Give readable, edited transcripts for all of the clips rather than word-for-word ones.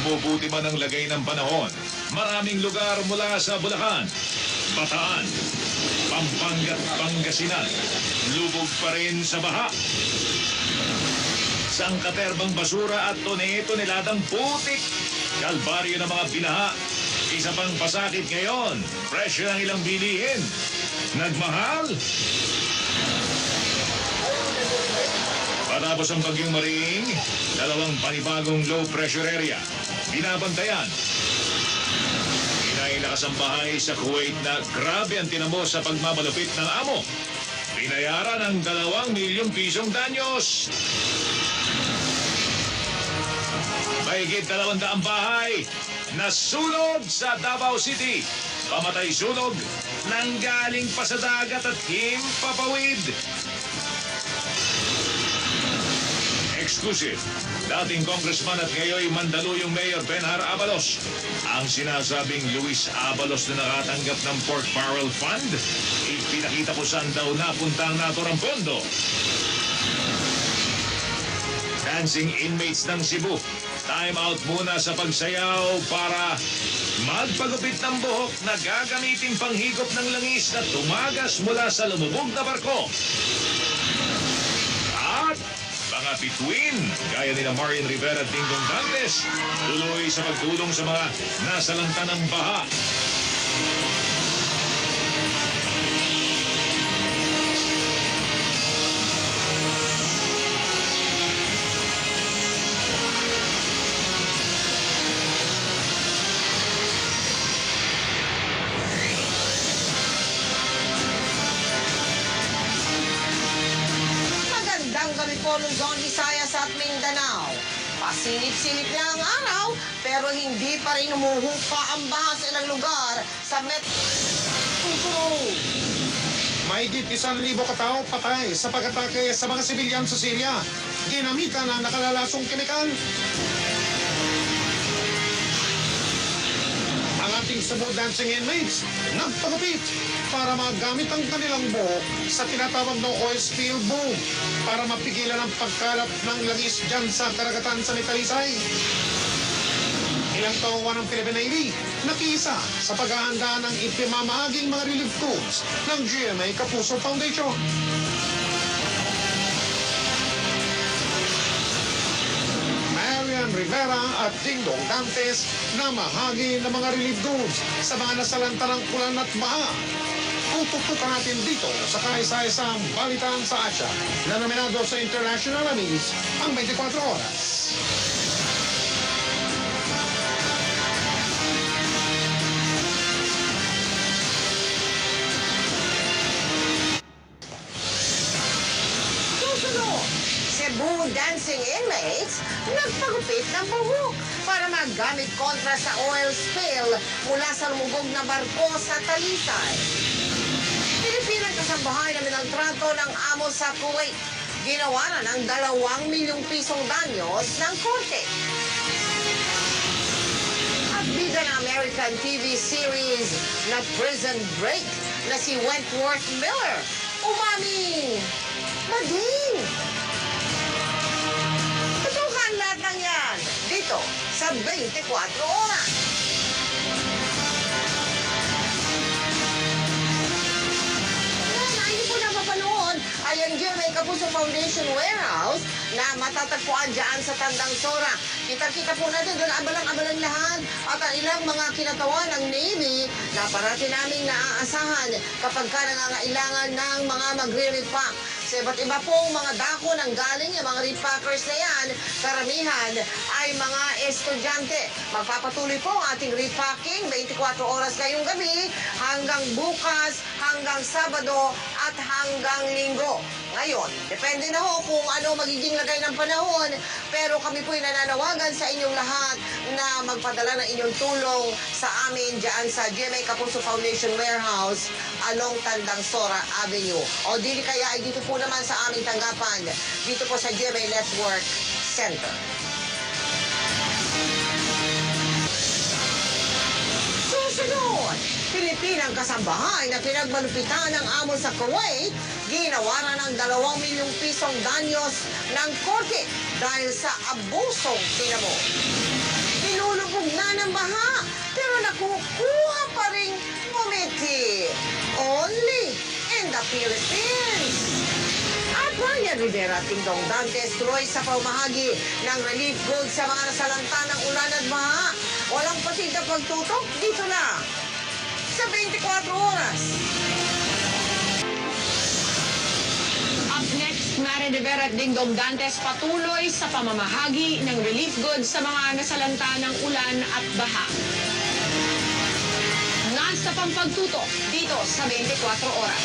Bumubuti man ang lagay ng panahon, maraming lugar mula sa Bulacan, Bataan, Pampanga at Pangasinan, lubog pa rin sa baha. Sangkaterbang basura at tone-toneladang putik, kalbaryo ng mga binaha. Isa pang pasakit ngayon, presyo ng ilang bilihin. Nagmahal? Patapos ang bagyong Maring, dalawang panibagong low pressure area. Binabantayan. Inailakas ang bahay sa Kuwait na grabe ang tinamo sa pagmamalupit ng amo. Binayaran ng 2 milyong pisong danyos. Mahigit 200 bahay nasunog sa Davao City. Pamatay sunog, nanggaling pa sa dagat at himpapawid. Exclusive. Dating congressman at ngayon Mandaluyong Mayor Benhar Abalos. Ang sinasabing Luis Abalos na nakatanggap ng pork barrel fund, ipinakita ko saan daw napunta ang naturang pondo. Dancing inmates ng Cebu, time out muna sa pagsayaw para magpagupit ng buhok na gagamitin panghigop ng langis na tumagas mula sa lumubog na barko. At mga bituin, gaya nila Marian Rivera at Dingdong Dantes, tuloy sa pagtulong sa mga nasalanta ng baha. Luzon, Visayas at Mindanao. Pasinip-sinip na ang araw, pero hindi pa rin humuhupa ang baha sa ilang lugar sa Metro. Mahigit 1,000 katao patay sa pag-atake sa mga sibilyan sa Syria. Ginamitan ang nakalalasong kemikal. Ang ating Cebu dancing inmates nagpagupit para magamit ang kanilang buhok sa tinatawag na oil spill boom para mapigilan ang pagkalat ng langis dyan sa karagatan sa Talisay. Ilang tauhan ng Philippine Navy nakiisa sa paghahanda ng ipinamahaging mga relief goods ng GMA Kapuso Foundation. Marian Rivera at Dingdong Dantes na mahagi ng mga relief goods sa mga nasalanta ng ulan at baha. Tututukan natin dito sa kaisa-isang balitaan sa Asia na nominado sa International Amis ang 24 oras. Susunod, Cebu dancing inmates nagpagupit ng buhok para magamit kontra sa oil spill mula sa lumubog na barko sa Talisay. Pinipilang kasambahay namin ang trato ng amo sa Kuwait. Ginawa na ng 2 milyong pisong danyos ng korte. At bida ng American TV series na Prison Break na si Wentworth Miller, umaming mading. Tutukan lahat ng yan dito sa 24 oras. Ay ang GMA Kapuso Foundation Warehouse na matatagpuan dyan sa Tandang Sora. Kita-kita po natin doon abalang-abalang lahat at ang ilang mga kinatawan ng Navy na parati naming naaasahan kapag ka nangangailangan ng mga magre-repack. Sa iba't iba pong mga dako ng galing yung mga repackers na yan, karamihan ay mga estudyante. Magpapatuloy po ang ating repacking 24 oras ngayong gabi hanggang bukas, hanggang Sabado at hanggang Linggo. Ngayon, depende na ho kung ano magiging lagay ng panahon, pero kami po'y nananawagan sa inyong lahat na magpadala ng inyong tulong sa amin dyan sa GMA Kapuso Foundation Warehouse along Tandang Sora Avenue. O dili kaya ay dito po naman sa aming tanggapan, dito po sa GMA Network Center. Susunod, Pilipinang kasambahay na pinagmalupitan ng amo sa Kuwait, ginawa na ng 2 milyong pisong danyos ng korte dahil sa abusong tinamo. Nilulubog na ng baha, pero nakukuha pa rin bumiti. Only in the Philippines. At Marian Rivera at Dingdong Dantes tuloy sa pamahagi ng relief goods sa mga nasalanta ng ulan at baha. Walang patid na pagtutok dito na sa 24 oras. Up next, Marian Rivera at Dingdong Dantes patuloy sa pamamahagi ng relief goods sa mga nasalanta ng ulan at baha. Nasa pampagtutok dito sa 24 oras.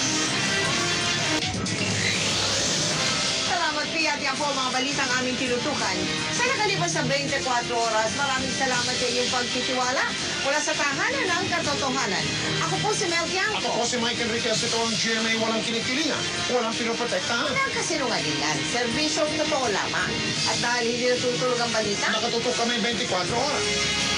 Salamat, Pia. At yan po ang mga balitang aming tinutukan. Sa nakalipas sa 24 oras, maraming salamat sa iyong pagtitiwala mula sa tahanan ng katotohanan. Ako po si Mel Tiangco. Ako po si Mike Enriquez, ito ang GMA walang kinikilingan, walang pinoprotektahan. Walang kasinungalingan, serbisyong totoo lamang. At dahil hindi natutulog ang balita, Nakatutok kami 24 oras.